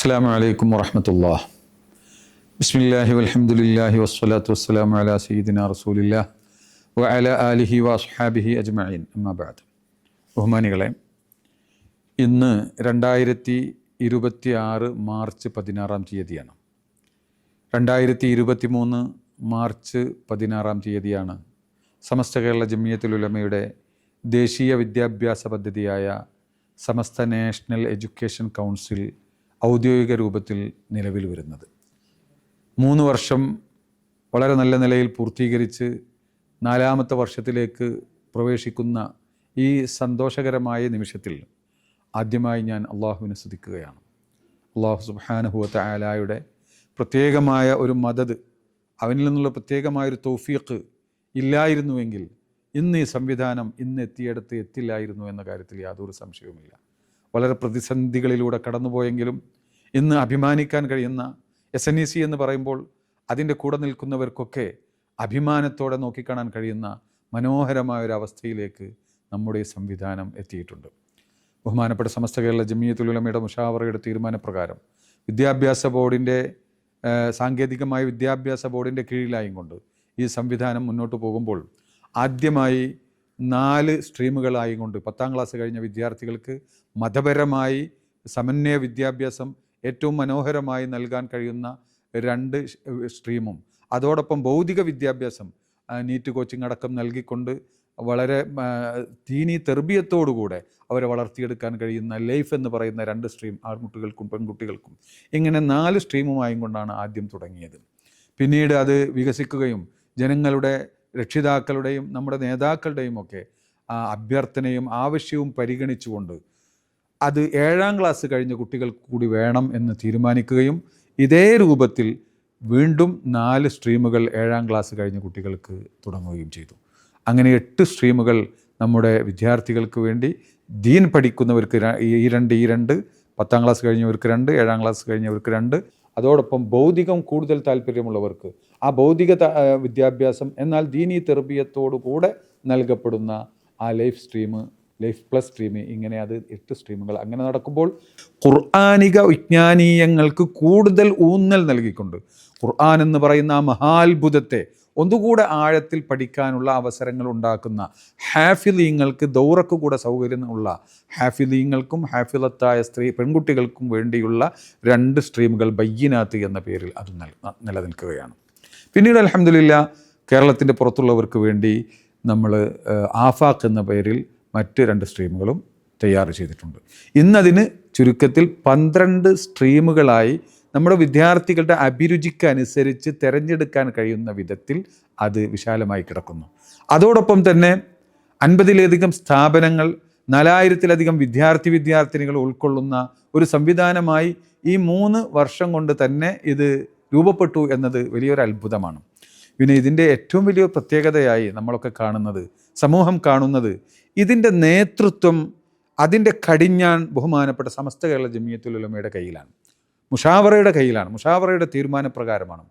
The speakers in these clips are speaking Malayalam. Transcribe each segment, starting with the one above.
അസ്സലാമു അലൈക്കും വറഹ്മത്തുള്ളാഹി. ബിസ്മില്ലാഹി വൽഹംദുലില്ലാഹി വസ്സലാത്തു വസ്സലാമു അലാ സയ്യിദിനാ റസൂലില്ലാഹി വഅലാ ആലിഹി വഅസ്ഹാബിഹി അജ്മഈൻ. അമ്മാ ബഅദ്. ബഹുമാനികളെ, ഇന്ന് 2026 മാർച്ച് 16 തീയതിയാണ്. 2023 മാർച്ച് 16 സമസ്ത കേരള ജംഇയ്യത്തുൽ ഉലമയുടെ ദേശീയ വിദ്യാഭ്യാസ പദ്ധതിയായ സമസ്ത നാഷണൽ എഡ്യൂക്കേഷൻ കൗൺസിൽ ഔദ്യോഗിക രൂപത്തിൽ നിലവിൽ വരുന്നത്. 3 വർഷം വളരെ നല്ല നിലയിൽ പൂർത്തീകരിച്ച് 4ാമത്തെ വർഷത്തിലേക്ക് പ്രവേശിക്കുന്ന ഈ സന്തോഷകരമായ നിമിഷത്തിൽ ആദ്യമായി ഞാൻ അള്ളാഹുവിനെ സ്തുതിക്കുകയാണ്. അള്ളാഹു സുബ്ഹാനഹു വ തആലയുടെ പ്രത്യേകമായ ഒരു മദദ്, അവനിൽ നിന്നുള്ള പ്രത്യേകമായൊരു തൗഫീഖ് ഇല്ലായിരുന്നുവെങ്കിൽ ഇന്ന് ഈ സംവിധാനം ഇന്ന് എത്തിയിടത്ത് എത്തില്ലായിരുന്നു എന്ന കാര്യത്തിൽ യാതൊരു സംശയവുമില്ല. വളരെ പ്രതിസന്ധികളിലൂടെ കടന്നുപോയെങ്കിലും ഇന്ന് അഭിമാനിക്കാൻ കഴിയുന്ന SNEC എന്ന് പറയുമ്പോൾ അതിൻ്റെ കൂടെ നിൽക്കുന്നവർക്കൊക്കെ അഭിമാനത്തോടെ നോക്കിക്കാണാൻ കഴിയുന്ന മനോഹരമായൊരവസ്ഥയിലേക്ക് നമ്മുടെ ഈ സംവിധാനം എത്തിയിട്ടുണ്ട്. ബഹുമാനപ്പെട്ട സമസ്ത കേരള ജംഇയ്യത്തുൽ ഉലമയുടെ മുഷാവറയുടെ തീരുമാനപ്രകാരം വിദ്യാഭ്യാസ ബോർഡിൻ്റെ സാങ്കേതികമായ വിദ്യാഭ്യാസ ബോർഡിൻ്റെ കീഴിലായും കൊണ്ട് ഈ സംവിധാനം മുന്നോട്ട് പോകുമ്പോൾ ആദ്യമായി 4 സ്ട്രീമുകളായും കൊണ്ട് 10ാം ക്ലാസ് കഴിഞ്ഞ വിദ്യാർത്ഥികൾക്ക് മതപരമായി സമന്വയ വിദ്യാഭ്യാസം ഏറ്റവും മനോഹരമായി നൽകാൻ കഴിയുന്ന 2 സ്ട്രീമും, അതോടൊപ്പം ഭൗതിക വിദ്യാഭ്യാസം നീറ്റ് കോച്ചിങ് അടക്കം നൽകിക്കൊണ്ട് വളരെ ദീനി തെർബിയത്തോടുകൂടെ അവരെ വളർത്തിയെടുക്കാൻ കഴിയുന്ന ലൈഫ് എന്ന് പറയുന്ന 2 സ്ട്രീം, ആൺകുട്ടികൾക്കും പെൺകുട്ടികൾക്കും, ഇങ്ങനെ 4 സ്ട്രീമുമായും കൊണ്ടാണ് ആദ്യം തുടങ്ങിയത്. പിന്നീട് അത് വികസിക്കുകയും ജനങ്ങളുടെ, രക്ഷിതാക്കളുടെയും നമ്മുടെ നേതാക്കളുടെയും ഒക്കെ അഭ്യർത്ഥനയും ആവശ്യവും പരിഗണിച്ചുകൊണ്ട് അത് 7ാം ക്ലാസ് കഴിഞ്ഞ കുട്ടികൾക്ക് കൂടി വേണം എന്ന് തീരുമാനിക്കുകയും ഇതേ രൂപത്തിൽ വീണ്ടും 4 സ്ട്രീമുകൾ 7ാം ക്ലാസ് കഴിഞ്ഞ കുട്ടികൾക്ക് തുടങ്ങുകയും ചെയ്തു. അങ്ങനെ 8 സ്ട്രീമുകൾ നമ്മുടെ വിദ്യാർത്ഥികൾക്ക് വേണ്ടി ദീൻ പഠിക്കുന്നവർക്ക് ഈ രണ്ട് 10ാം ക്ലാസ് കഴിഞ്ഞവർക്ക് 2, 7ാം ക്ലാസ് കഴിഞ്ഞവർക്ക് 2, അതോടൊപ്പം ഭൗതികം കൂടുതൽ താല്പര്യമുള്ളവർക്ക് ആ ഭൗതിക വിദ്യാഭ്യാസം എന്നാൽ ദീനി തെർബിയത്തോടു കൂടെ നൽകപ്പെടുന്ന ആ life stream, life plus stream, ഇങ്ങനെ അത് 8 സ്ട്രീമുകൾ അങ്ങനെ നടക്കുമ്പോൾ ഖുർആനിക വിജ്ഞാനീയങ്ങൾക്ക് കൂടുതൽ ഊന്നൽ നൽകിക്കൊണ്ട് ഖുർആൻ എന്ന് പറയുന്ന ആ മഹാത്ഭുതത്തെ ഒന്നുകൂടെ ആഴത്തിൽ പഠിക്കാനുള്ള അവസരങ്ങൾ ഉണ്ടാക്കുന്ന ഹാഫിലീങ്ങൾക്ക്, ദൗറക്ക് കൂടെ സൗകര്യമുള്ള ഹാഫിലീങ്ങൾക്കും ഹാഫിലത്തായ പെൺകുട്ടികൾക്കും വേണ്ടിയുള്ള 2 സ്ട്രീമുകൾ ബയ്യിനാത്ത് എന്ന പേരിൽ അത് നിലനിൽക്കുകയാണ്. പിന്നീട് അൽഹംദുലില്ലാ കേരളത്തിൻ്റെ പുറത്തുള്ളവർക്ക് വേണ്ടി നമ്മൾ ആഫാഖ് എന്ന പേരിൽ മറ്റ് 2 സ്ട്രീമുകളും തയ്യാർ ചെയ്തിട്ടുണ്ട്. ഇന്നതിന് ചുരുക്കത്തിൽ 12 സ്ട്രീമുകളായി നമ്മുടെ വിദ്യാർത്ഥികളുടെ അഭിരുചിക്ക് അനുസരിച്ച് തിരഞ്ഞെടുക്കാൻ കഴിയുന്ന വിധത്തിൽ അത് വിശാലമായി കിടക്കുന്നു. അതോടൊപ്പം തന്നെ 50ലധികം സ്ഥാപനങ്ങൾ, 4000-ലധികം വിദ്യാർത്ഥിനികൾ ഉൾക്കൊള്ളുന്ന ഒരു സംവിധാനമായി ഈ 3 വർഷം കൊണ്ട് തന്നെ ഇത് രൂപപ്പെട്ടു എന്നത് വലിയൊരു അത്ഭുതമാണ്. പിന്നെ ഇതിൻ്റെ ഏറ്റവും വലിയ പ്രത്യേകതയായി നമ്മളൊക്കെ കാണുന്നത്, സമൂഹം കാണുന്നത്, ഇതിൻ്റെ നേതൃത്വം, അതിൻ്റെ കടിഞ്ഞാൺ ബഹുമാനപ്പെട്ട സമസ്ത കേരള ജംഇയ്യത്തുൽ ഉലമയുടെ കയ്യിലാണ്, മുഷാവറയുടെ കയ്യിലാണ്, മുഷാവറയുടെ തീരുമാനപ്രകാരമാണ്.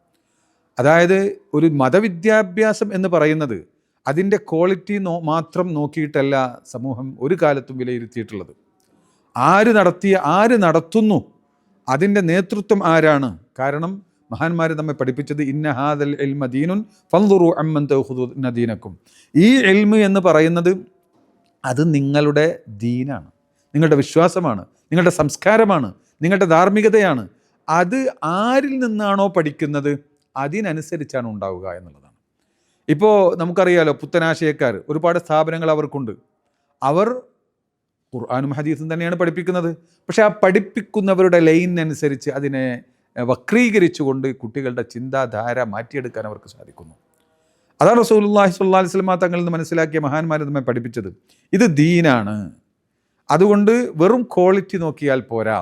അതായത് ഒരു മതവിദ്യാഭ്യാസം എന്ന് പറയുന്നത് അതിൻ്റെ ക്വാളിറ്റി മാത്രം നോക്കിയിട്ടല്ല സമൂഹം ഒരു കാലത്തും വിലയിരുത്തിയിട്ടുള്ളത്. ആര് നടത്തുന്നു, അതിൻ്റെ നേതൃത്വം ആരാണ്? കാരണം മഹാന്മാർ നമ്മെ പഠിപ്പിച്ചത് ഇന്ന ഹാദൽ ഇൽമ ദീനുൻ ഫൻദുറു അമ്മൻ തഖുദുന ദീനക്കും. ഈ ഇൽമ് എന്ന് പറയുന്നത് അത് നിങ്ങളുടെ ദീനാണ്, നിങ്ങളുടെ വിശ്വാസമാണ്, നിങ്ങളുടെ സംസ്കാരമാണ്, നിങ്ങളുടെ ധാർമ്മികതയാണ്. അത് ആരിൽ നിന്നാണോ പഠിക്കുന്നത് അതിനനുസരിച്ചാണ് ഉണ്ടാവുക എന്നുള്ളതാണ്. ഇപ്പോൾ നമുക്കറിയാലോ, പുത്തനാശയക്കാർ ഒരുപാട് സ്ഥാപനങ്ങൾ അവർക്കുണ്ട്. അവർ ഖുർആനും ഹദീസും തന്നെയാണ് പഠിപ്പിക്കുന്നത്. പക്ഷേ ആ പഠിപ്പിക്കുന്നവരുടെ ലൈനനുസരിച്ച് അതിനെ വക്രീകരിച്ചുകൊണ്ട് കുട്ടികളുടെ ചിന്താധാര മാറ്റിയെടുക്കാൻ അവർക്ക് സാധിക്കുന്നു. അതാണ് റസൂലുള്ളാഹി സ്വല്ലല്ലാഹി അലൈഹി വസല്ലം തങ്ങളിൽ നിന്ന് മനസ്സിലാക്കിയ മഹാന്മാർ നമ്മെ പഠിപ്പിച്ചത്. ഇത് ദീനാണ്. അതുകൊണ്ട് വെറും ക്വാളിറ്റി നോക്കിയാൽ പോരാ,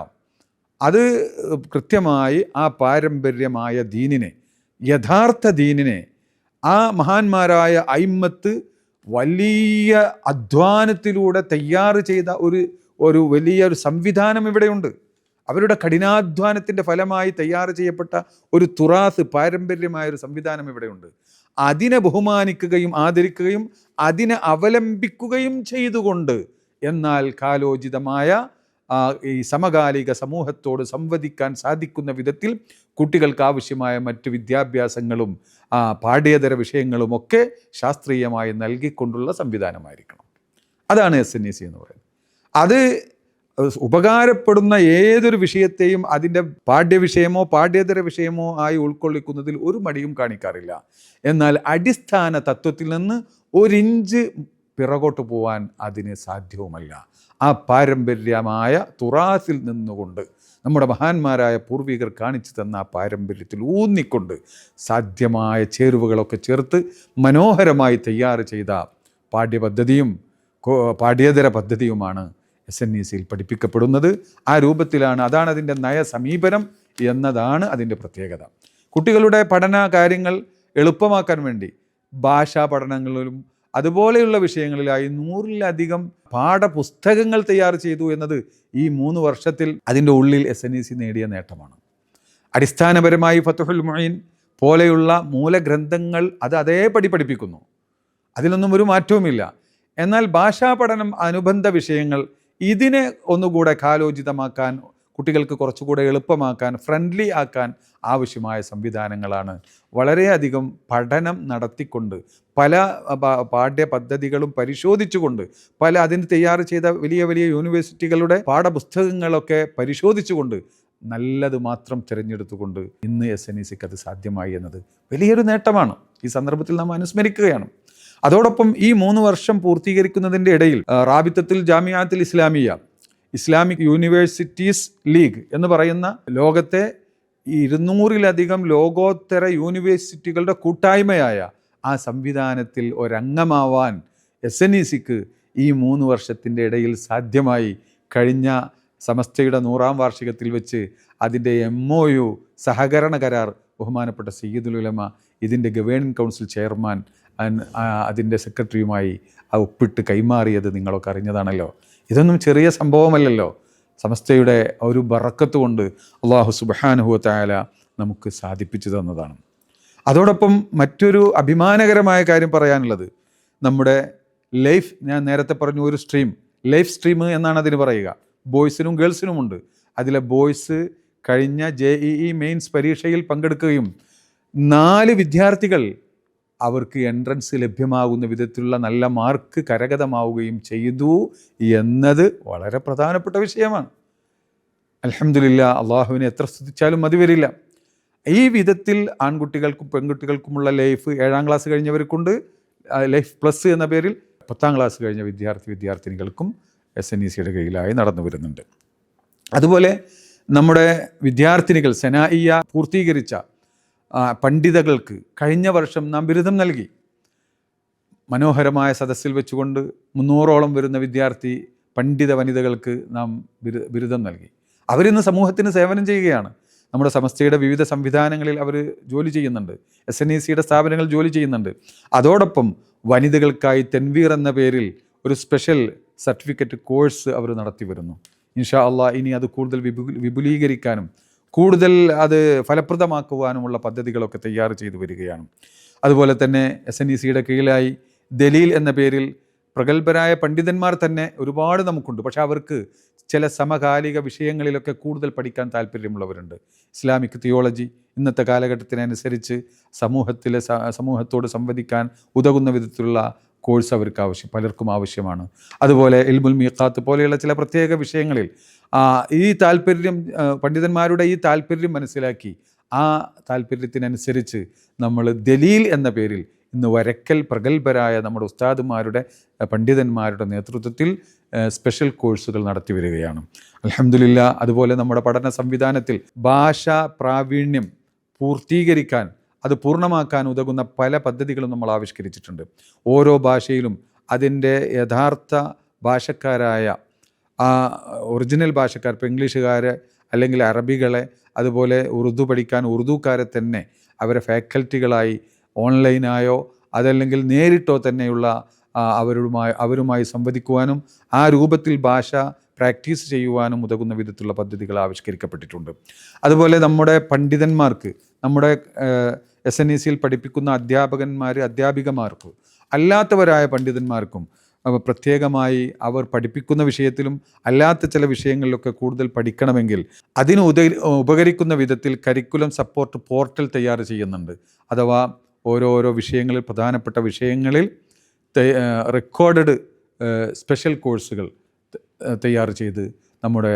അത് കൃത്യമായി ആ പാരമ്പര്യമായ ദീനിനെ, യഥാർത്ഥ ദീനിനെ ആ മഹാന്മാരായ അയിമ്മത്ത് വലിയ അധ്വാനത്തിലൂടെ തയ്യാറ് ചെയ്ത ഒരു വലിയൊരു സംവിധാനം ഇവിടെയുണ്ട്. അവരുടെ കഠിനാധ്വാനത്തിൻ്റെ ഫലമായി തയ്യാർ ചെയ്യപ്പെട്ട ഒരു തുറാസ്, പാരമ്പര്യമായൊരു സംവിധാനം ഇവിടെയുണ്ട്. അതിനെ ബഹുമാനിക്കുകയും ആദരിക്കുകയും അതിനെ അവലംബിക്കുകയും ചെയ്തുകൊണ്ട് എന്നാൽ കാലോചിതമായ ഈ സമകാലിക സമൂഹത്തോട് സംവദിക്കാൻ സാധിക്കുന്ന വിധത്തിൽ കുട്ടികൾക്ക് ആവശ്യമായ മറ്റ് വിദ്യാഭ്യാസങ്ങളും പാഠ്യേതര വിഷയങ്ങളുമൊക്കെ ശാസ്ത്രീയമായി നൽകിക്കൊണ്ടുള്ള സംവിധാനമായിരിക്കണം. അതാണ് SNEC എന്ന് പറയുന്നത്. അത് ഉപകാരപ്പെടുന്ന ഏതൊരു വിഷയത്തെയും അതിൻ്റെ പാഠ്യവിഷയമോ പാഠ്യേതര വിഷയമോ ആയി ഉൾക്കൊള്ളിക്കുന്നതിൽ ഒരു മടിയും കാണിക്കാറില്ല. എന്നാൽ അടിസ്ഥാന തത്വത്തിൽ നിന്ന് ഒരിഞ്ച് പിറകോട്ട് പോവാൻ അതിന് സാധ്യവുമല്ല. ആ പാരമ്പര്യമായ തുറാസിൽ നിന്നുകൊണ്ട് നമ്മുടെ മഹാന്മാരായ പൂർവികർ കാണിച്ചു തന്ന ആ പാരമ്പര്യത്തിൽ ഊന്നിക്കൊണ്ട് സാധ്യമായ ചേരുവകളൊക്കെ ചേർത്ത് മനോഹരമായി തയ്യാർ ചെയ്ത പാഠ്യപദ്ധതിയും പാഠ്യേതര പദ്ധതിയുമാണ് SNECയിൽ പഠിപ്പിക്കപ്പെടുന്നത്. ആ രൂപത്തിലാണ്, അതാണ് അതിൻ്റെ നയസമീപനം എന്നതാണ് അതിൻ്റെ പ്രത്യേകത. കുട്ടികളുടെ പഠന കാര്യങ്ങൾ എളുപ്പമാക്കാൻ വേണ്ടി ഭാഷാ പഠനങ്ങളിലും അതുപോലെയുള്ള വിഷയങ്ങളിലായി 100-ലധികം പാഠപുസ്തകങ്ങൾ തയ്യാർ ചെയ്തു എന്നത് ഈ 3 വർഷത്തിൽ അതിൻ്റെ ഉള്ളിൽ SNEC നേടിയ നേട്ടമാണ്. അടിസ്ഥാനപരമായി ഫത്ഹുൽ മുഈൻ പോലെയുള്ള മൂലഗ്രന്ഥങ്ങൾ അത് അതേപടി പഠിപ്പിക്കുന്നു, അതിലൊന്നും ഒരു മാറ്റവുമില്ല. എന്നാൽ ഭാഷാ പഠനം, അനുബന്ധ വിഷയങ്ങൾ ഇതിനെ ഒന്നുകൂടെ കാലോചിതമാക്കാൻ, കുട്ടികൾക്ക് കുറച്ചുകൂടെ എളുപ്പമാക്കാൻ, ഫ്രണ്ട്ലി ആക്കാൻ ആവശ്യമായ സംവിധാനങ്ങളാണ് വളരെയധികം പഠനം നടത്തിക്കൊണ്ട് പല പാഠ്യപദ്ധതികളും പരിശോധിച്ചുകൊണ്ട് അതിന് തയ്യാർ ചെയ്ത വലിയ വലിയ യൂണിവേഴ്സിറ്റികളുടെ പാഠപുസ്തകങ്ങളൊക്കെ പരിശോധിച്ചുകൊണ്ട് നല്ലത് മാത്രം തിരഞ്ഞെടുത്തുകൊണ്ട് ഇന്ന് SNECക്ക് അത് സാധ്യമായി എന്നത് വലിയൊരു നേട്ടമാണ്. ഈ സന്ദർഭത്തിൽ നാം അനുസ്മരിക്കുകയാണ്. അതോടൊപ്പം ഈ 3 വർഷം പൂർത്തീകരിക്കുന്നതിൻ്റെ ഇടയിൽ റാബിത്തത്തുൽ ജാമിഅത്തുൽ ഇസ്ലാമിയ, ഇസ്ലാമിക് യൂണിവേഴ്സിറ്റീസ് ലീഗ് എന്ന് പറയുന്ന ലോകത്തെ 200-ലധികം ലോകോത്തര യൂണിവേഴ്സിറ്റികളുടെ കൂട്ടായ്മയായ ആ സംവിധാനത്തിൽ ഒരംഗമാവാൻ SNECക്ക് ഈ 3 വർഷത്തിൻ്റെ ഇടയിൽ സാധ്യമായി. കഴിഞ്ഞ സമസ്തയുടെ 100-ാം വാർഷികത്തിൽ വെച്ച് അതിൻ്റെ MOU സഹകരണ കരാർ ബഹുമാനപ്പെട്ട സയ്യിദുൽ ഉലമ, ഇതിൻ്റെ ഗവേണിംഗ് കൗൺസിൽ ചെയർമാൻ, അതിൻ്റെ സെക്രട്ടറിയുമായി ഒപ്പിട്ട് കൈമാറിയത് നിങ്ങളൊക്കെ അറിഞ്ഞതാണല്ലോ. ഇതൊന്നും ചെറിയ സംഭവമല്ലല്ലോ. സമസ്തയുടെ ഒരു ബറക്കത്ത് കൊണ്ട് അല്ലാഹു സുബ്ഹാനഹു വ തആല നമുക്ക് സാധിപ്പിച്ചു തന്നതാണ്. അതോടൊപ്പം മറ്റൊരു അഭിമാനകരമായ കാര്യം പറയാനുള്ളത്, നമ്മുടെ ലൈഫ്, ഞാൻ നേരത്തെ പറഞ്ഞു, ഒരു സ്ട്രീം, ലൈഫ് സ്ട്രീം എന്നാണ് അതിന് പറയുക. ബോയ്സിനും ഗേൾസിനുമുണ്ട്. അതിലെ ബോയ്സ് കഴിഞ്ഞ JEE മെയിൻസ് പരീക്ഷയിൽ പങ്കെടുക്കുകയും 4 വിദ്യാർത്ഥികൾ അവർക്ക് എൻട്രൻസ് ലഭ്യമാകുന്ന വിധത്തിലുള്ള നല്ല മാർക്ക് കരഗതമാവുകയും ചെയ്തു എന്നത് വളരെ പ്രധാനപ്പെട്ട വിഷയമാണ്. അൽഹംദുലില്ലാ, അള്ളാഹുവിനെ എത്ര സ്തുതിച്ചാലും മതി വരില്ല. ഈ വിധത്തിൽ ആൺകുട്ടികൾക്കും പെൺകുട്ടികൾക്കുമുള്ള ലൈഫ് 7-ാം ക്ലാസ് കഴിഞ്ഞവർക്കുണ്ട്. ലൈഫ് പ്ലസ് എന്ന പേരിൽ 10-ാം ക്ലാസ് കഴിഞ്ഞ വിദ്യാർത്ഥിനികൾക്കും SNECയുടെ കീഴിലായി നടന്നു വരുന്നുണ്ട്. അതുപോലെ നമ്മുടെ വിദ്യാർത്ഥിനികൾ സനാഇയ പൂർത്തീകരിച്ച പണ്ഡിതകൾക്ക് കഴിഞ്ഞ വർഷം നാം ബിരുദം നൽകി. മനോഹരമായ സദസ്സിൽ വെച്ചുകൊണ്ട് 300-ഓളം വരുന്ന വിദ്യാർത്ഥി പണ്ഡിത വനിതകൾക്ക് നാം ബിരുദം നൽകി. അവരിന്ന് സമൂഹത്തിന് സേവനം ചെയ്യുകയാണ്. നമ്മുടെ സമസ്തയുടെ വിവിധ സംവിധാനങ്ങളിൽ അവർ ജോലി ചെയ്യുന്നുണ്ട്, SNECയുടെ സ്ഥാപനങ്ങൾ ജോലി ചെയ്യുന്നുണ്ട്. അതോടൊപ്പം വനിതകൾക്കായി തെൻവീർ എന്ന പേരിൽ ഒരു സ്പെഷ്യൽ സർട്ടിഫിക്കറ്റ് കോഴ്സ് അവർ നടത്തി വരുന്നു. ഇൻഷാ അള്ളാഹ് ഇനി അത് കൂടുതൽ വിപുലീകരിക്കാനും കൂടുതൽ അത് ഫലപ്രദമാക്കുവാനുമുള്ള പദ്ധതികളൊക്കെ തയ്യാർ ചെയ്തു വരികയാണ്. അതുപോലെ തന്നെ SNECയുടെ കീഴിലായി ദലീൽ എന്ന പേരിൽ പ്രഗത്ഭരായ പണ്ഡിതന്മാർ തന്നെ ഒരുപാട് നമുക്കുണ്ട്. പക്ഷേ അവർക്ക് ചില സമകാലിക വിഷയങ്ങളിലൊക്കെ കൂടുതൽ പഠിക്കാൻ താല്പര്യമുള്ളവരുണ്ട്. ഇസ്ലാമിക് തിയോളജി ഇന്നത്തെ കാലഘട്ടത്തിനനുസരിച്ച് സമൂഹത്തോട് സംവദിക്കാൻ ഉതകുന്ന വിധത്തിലുള്ള കോഴ്സ് അവർക്ക് പലർക്കും ആവശ്യമാണ്. അതുപോലെ ഇൽമുൽ മീഖാത്ത് പോലെയുള്ള ചില പ്രത്യേക വിഷയങ്ങളിൽ ഈ താല്പര്യം, പണ്ഡിതന്മാരുടെ ഈ താല്പര്യം മനസ്സിലാക്കി ആ താല്പര്യത്തിനനുസരിച്ച് നമ്മൾ ദലീൽ എന്ന പേരിൽ ഇന്ന് വരക്കൽ പ്രഗത്ഭരായ നമ്മുടെ ഉസ്താദുമാരുടെ പണ്ഡിതന്മാരുടെ നേതൃത്വത്തിൽ സ്പെഷ്യൽ കോഴ്സുകൾ നടത്തി വരികയാണ്. അൽഹംദുലില്ലാ. അതുപോലെ നമ്മുടെ പഠന സംവിധാനത്തിൽ ഭാഷാ പ്രാവീണ്യം പൂർത്തീകരിക്കാൻ, അത് പൂർണ്ണമാക്കാൻ ഉതകുന്ന പല പദ്ധതികളും നമ്മൾ ആവിഷ്കരിച്ചിട്ടുണ്ട്. ഓരോ ഭാഷയിലും അതിൻ്റെ യഥാർത്ഥ ഭാഷക്കാരായ ഒറിജിനൽ ഭാഷക്കാർ, ഇപ്പോൾ ഇംഗ്ലീഷുകാർ അല്ലെങ്കിൽ അറബികളെ, അതുപോലെ ഉറുദു പഠിക്കാൻ ഉറുദുക്കാരെ തന്നെ അവരെ ഫാക്കൽറ്റികളായി ഓൺലൈനായോ അതല്ലെങ്കിൽ നേരിട്ടോ തന്നെയുള്ള അവരുമായി സംവദിക്കുവാനും ആ രൂപത്തിൽ ഭാഷ പ്രാക്ടീസ് ചെയ്യുവാനും ഉതകുന്ന വിധത്തിലുള്ള പദ്ധതികൾ ആവിഷ്കരിക്കപ്പെട്ടിട്ടുണ്ട്. അതുപോലെ നമ്മുടെ പണ്ഡിതന്മാർക്ക്, നമ്മുടെ SNECയിൽ പഠിപ്പിക്കുന്ന അധ്യാപികമാർക്ക്, അല്ലാത്തവരായ പണ്ഡിതന്മാർക്കും പ്രത്യേകമായി അവർ പഠിപ്പിക്കുന്ന വിഷയത്തിലും അല്ലാത്ത ചില വിഷയങ്ങളിലൊക്കെ കൂടുതൽ പഠിക്കണമെങ്കിൽ അതിന് ഉപകരിക്കുന്ന വിധത്തിൽ കരിക്കുലം സപ്പോർട്ട് പോർട്ടൽ തയ്യാർ ചെയ്യുന്നുണ്ട്. അഥവാ ഓരോരോ വിഷയങ്ങളിൽ, പ്രധാനപ്പെട്ട വിഷയങ്ങളിൽ റെക്കോർഡഡ് സ്പെഷ്യൽ കോഴ്സുകൾ തയ്യാർ ചെയ്ത് നമ്മുടെ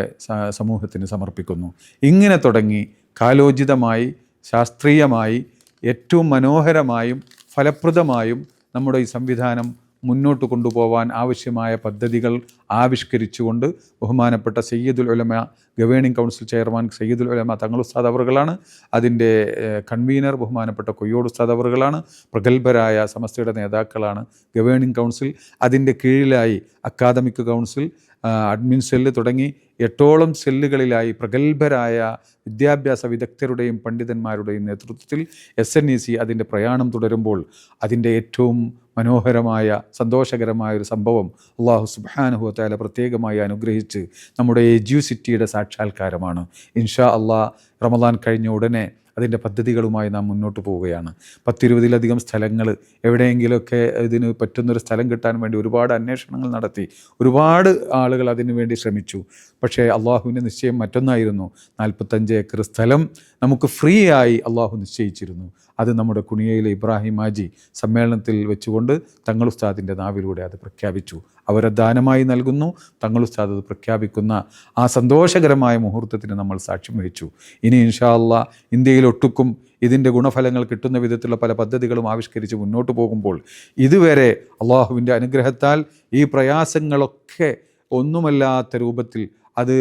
സമൂഹത്തിന് സമർപ്പിക്കുന്നു. ഇങ്ങനെ തുടങ്ങി കാലോചിതമായി, ശാസ്ത്രീയമായി, ഏറ്റവും മനോഹരമായും ഫലപ്രദമായും നമ്മുടെ ഈ സംവിധാനം മുന്നോട്ട് കൊണ്ടുപോകാൻ ആവശ്യമായ പദ്ധതികൾ ആവിഷ്കരിച്ചുകൊണ്ട് ബഹുമാനപ്പെട്ട സയ്യിദുൽ ഉലമ, ഗവേണിംഗ് കൗൺസിൽ ചെയർമാൻ സയ്യിദുൽ ഉലമ തങ്ങൾ ഉസ്താദ് അവറുകളാണ്. അതിൻ്റെ കൺവീനർ ബഹുമാനപ്പെട്ട കൊയ്യോട് ഉസ്താദ് അവറുകളാണ്. പ്രഗത്ഭരായ സമസ്തയുടെ നേതാക്കളാണ് ഗവേണിംഗ് കൗൺസിൽ. അതിൻ്റെ കീഴിലായി അക്കാദമിക് കൗൺസിൽ, അഡ്മിൻ സെല്ല് തുടങ്ങി 8ഓളം സെല്ലുകളിലായി പ്രഗത്ഭരായ വിദ്യാഭ്യാസ വിദഗ്ധരുടെയും പണ്ഡിതന്മാരുടെയും നേതൃത്വത്തിൽ SNEC അതിൻ്റെ പ്രയാണം തുടരുമ്പോൾ അതിൻ്റെ ഏറ്റവും മനോഹരമായ സന്തോഷകരമായ ഒരു സംഭവം അല്ലാഹു സുബ്ഹാനഹു വ തആല പ്രത്യേകമായി അനുഗ്രഹിച്ച് നമ്മുടെ എജ്യൂസിറ്റിയുടെ സാക്ഷാത്കാരമാണ്. ഇൻഷാ അല്ലാഹ് റമദാൻ കഴിഞ്ഞ ഉടനെ അതിൻ്റെ പദ്ധതികളുമായി നാം മുന്നോട്ട് പോവുകയാണ്. 10-20ലധികം സ്ഥലങ്ങൾ, എവിടെയെങ്കിലുമൊക്കെ ഇതിന് പറ്റുന്നൊരു സ്ഥലം കിട്ടാൻ വേണ്ടി ഒരുപാട് അന്വേഷണങ്ങൾ നടത്തി, ഒരുപാട് ആളുകൾ അതിനു വേണ്ടി ശ്രമിച്ചു. പക്ഷേ അള്ളാഹുവിൻ്റെ നിശ്ചയം മറ്റൊന്നായിരുന്നു. 45 ഏക്കർ സ്ഥലം നമുക്ക് ഫ്രീ ആയി അള്ളാഹു നിശ്ചയിച്ചിരുന്നു. അത് നമ്മുടെ കുണിയയിലെ ഇബ്രാഹിം ഹാജി സമ്മേളനത്തിൽ വെച്ചുകൊണ്ട് തങ്ങൾ ഉസ്താദിൻ്റെ നാവിലൂടെ അത് പ്രഖ്യാപിച്ചു. അവരത് ദാനമായി നൽകുന്നു. തങ്ങൾ ഉസ്താദ് അത് പ്രഖ്യാപിക്കുന്ന ആ സന്തോഷകരമായ മുഹൂർത്തത്തിന് നമ്മൾ സാക്ഷ്യം വഹിച്ചു. ഇനി ഇൻഷാ അല്ലാഹ് ഇന്ത്യയിലൊട്ടുക്കും ഇതിൻ്റെ ഗുണഫലങ്ങൾ കിട്ടുന്ന വിധത്തിലുള്ള പല പദ്ധതികളും ആവിഷ്കരിച്ച് മുന്നോട്ട് പോകുമ്പോൾ ഇതുവരെ അള്ളാഹുവിൻ്റെ അനുഗ്രഹത്താൽ ഈ പ്രയാസങ്ങളൊക്കെ ഒന്നുമല്ലാത്ത രൂപത്തിൽ അത്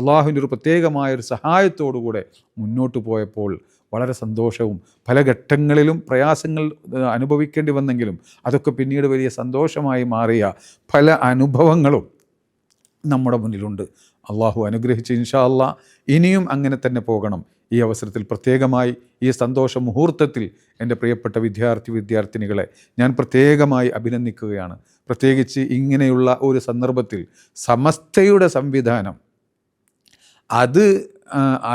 അള്ളാഹുവിൻ്റെ ഒരു പ്രത്യേകമായൊരു സഹായത്തോടുകൂടെ മുന്നോട്ട് പോയപ്പോൾ വളരെ സന്തോഷവും, പല ഘട്ടങ്ങളിലും പ്രയാസങ്ങൾ അനുഭവിക്കേണ്ടി വന്നെങ്കിലും അതൊക്കെ പിന്നീട് വലിയ സന്തോഷമായി മാറിയ പല അനുഭവങ്ങളും നമ്മുടെ മുന്നിലുണ്ട്. അള്ളാഹു അനുഗ്രഹിച്ച് ഇൻഷാ അല്ലാഹ് ഇനിയും അങ്ങനെ തന്നെ പോകണം. ഈ അവസരത്തിൽ പ്രത്യേകമായി ഈ സന്തോഷ മുഹൂർത്തത്തിൽ എൻ്റെ പ്രിയപ്പെട്ട വിദ്യാർത്ഥിനികളെ ഞാൻ പ്രത്യേകമായി അഭിനന്ദിക്കുകയാണ്. പ്രത്യേകിച്ച് ഇങ്ങനെയുള്ള ഒരു സന്ദർഭത്തിൽ സമസ്തയുടെ സംവിധാനം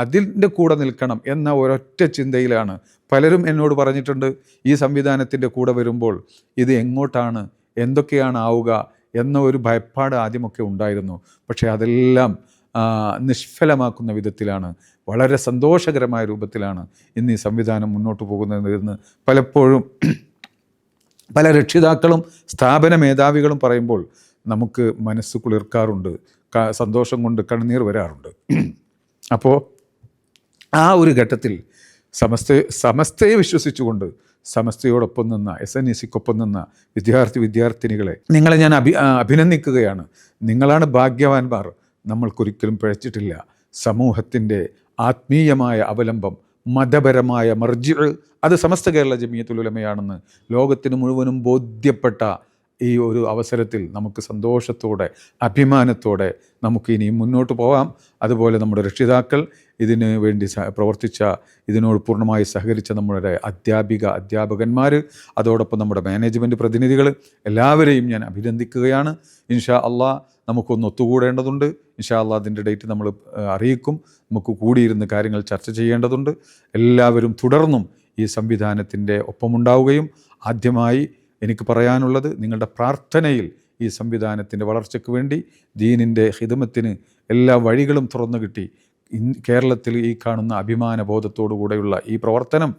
അതിൻ്റെ കൂടെ നിൽക്കണം എന്ന ഒരൊറ്റ ചിന്തയിലാണ് പലരും എന്നോട് പറഞ്ഞിട്ടുണ്ട്. ഈ സംവിധാനത്തിൻ്റെ കൂടെ വരുമ്പോൾ ഇത് എങ്ങോട്ടാണ്, എന്തൊക്കെയാണ് ആവുക എന്ന ഒരു ഭയപ്പാട് ആദ്യമൊക്കെ ഉണ്ടായിരുന്നു. പക്ഷേ അതെല്ലാം നിഷ്ഫലമാക്കുന്ന വിധത്തിലാണ്, വളരെ സന്തോഷകരമായ രൂപത്തിലാണ് ഇന്ന് ഈ സംവിധാനം മുന്നോട്ട് പോകുന്നതെന്ന് പലപ്പോഴും പല രക്ഷിതാക്കളും സ്ഥാപന മേധാവികളും പറയുമ്പോൾ നമുക്ക് മനസ്സ് കുളിർക്കാറുണ്ട്, സന്തോഷം കൊണ്ട് കണ്ണുനീർ വരാറുണ്ട്. അപ്പോൾ ആ ഒരു ഘട്ടത്തിൽ സമസ്തയെ വിശ്വസിച്ചുകൊണ്ട് സമസ്തയോടൊപ്പം നിന്ന, SNECക്കൊപ്പം നിന്ന വിദ്യാർത്ഥിനികളെ നിങ്ങളെ ഞാൻ അഭിനന്ദിക്കുകയാണ്. നിങ്ങളാണ് ഭാഗ്യവാന്മാർ. നമ്മൾക്കൊരിക്കലും പിഴച്ചിട്ടില്ല. സമൂഹത്തിൻ്റെ ആത്മീയമായ അവലംബം, മതപരമായ മർജിഅ് അത് സമസ്ത കേരള ജമിയത്തുൽ ഉലമയാണെന്ന് ലോകത്തിന് മുഴുവനും ബോധ്യപ്പെട്ട ഈ ഒരു അവസരത്തിൽ നമുക്ക് സന്തോഷത്തോടെ, അഭിമാനത്തോടെ നമുക്ക് ഇനിയും മുന്നോട്ട് പോകാം. അതുപോലെ നമ്മുടെ രക്ഷിതാക്കൾ, ഇതിനു വേണ്ടി പ്രവർത്തിച്ച, ഇതിനോട് പൂർണ്ണമായി സഹകരിച്ച നമ്മുടെ അധ്യാപകന്മാർ, അതോടൊപ്പം നമ്മുടെ മാനേജ്മെൻറ്റ് പ്രതിനിധികൾ, എല്ലാവരെയും ഞാൻ അഭിനന്ദിക്കുകയാണ്. ഇൻഷാ അള്ളാഹ് നമുക്കൊന്ന് ഒത്തുകൂടേണ്ടതുണ്ട്. ഇൻഷാ അള്ളാഹ് അതിൻ്റെ ഡേറ്റ് നമ്മൾ അറിയിക്കും. നമുക്ക് കൂടിയിരുന്ന് കാര്യങ്ങൾ ചർച്ച ചെയ്യേണ്ടതുണ്ട്. എല്ലാവരും തുടർന്നും ഈ സംവിധാനത്തിൻ്റെ ഒപ്പമുണ്ടാവുകയും, ആദ്യമായി എനിക്ക് പറയാനുള്ളത്, നിങ്ങളുടെ പ്രാർത്ഥനയിൽ ഈ സംവിധാനത്തിൻ്റെ വളർച്ചയ്ക്ക് വേണ്ടി, ദീനിൻ്റെ ഖിദ്മത്തിന് എല്ലാ വഴികളും തുറന്നു കിട്ടി കേരളത്തിൽ ഈ കാണുന്ന അഭിമാന ബോധത്തോടു കൂടെയുള്ള ഈ പ്രവർത്തനം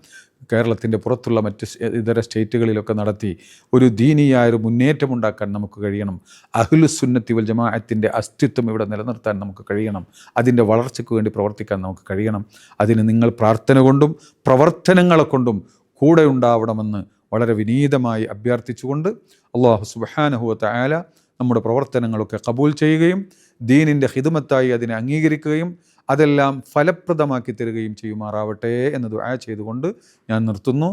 കേരളത്തിൻ്റെ പുറത്തുള്ള മറ്റ് ഇതര സ്റ്റേറ്റുകളിലൊക്കെ നടത്തി ഒരു ദീനിയായൊരു മുന്നേറ്റമുണ്ടാക്കാൻ നമുക്ക് കഴിയണം. അഹ്ലുസുന്നത്തി വൽ ജമാഅത്തിൻ്റെ അസ്തിത്വം ഇവിടെ നിലനിർത്താൻ നമുക്ക് കഴിയണം. അതിൻ്റെ വളർച്ചയ്ക്ക് വേണ്ടി പ്രവർത്തിക്കാൻ നമുക്ക് കഴിയണം. അതിന് നിങ്ങൾ പ്രാർത്ഥന കൊണ്ടും പ്രവർത്തനങ്ങളെ കൊണ്ടും കൂടെ ഉണ്ടാവണമെന്ന് വളരെ വിനീതമായി അഭ്യർത്ഥിച്ചുകൊണ്ട് അല്ലാഹു സുബ്ഹാനഹു വ തആല നമ്മുടെ പ്രവർത്തനങ്ങളൊക്കെ ഖബൂൽ ചെയ്യുകയും ദീനിൻ്റെ ഖിദ്മത്തായി അതിനെ അംഗീകരിക്കുകയും അതെല്ലാം ഫലപ്രദമാക്കി തരികയും ചെയ്യുമാറാവട്ടെ എന്ന് ദുആ ചെയ്തുകൊണ്ട് ഞാൻ നിർത്തുന്നു.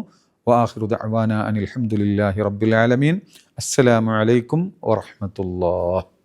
വആഖിറു ദഅ്വാനാ അനിൽ ഹംദുലില്ലാഹി റബ്ബിൽ ആലമീൻ. അസ്സലാമു അലൈക്കും വറഹ്മത്തുള്ളാഹി.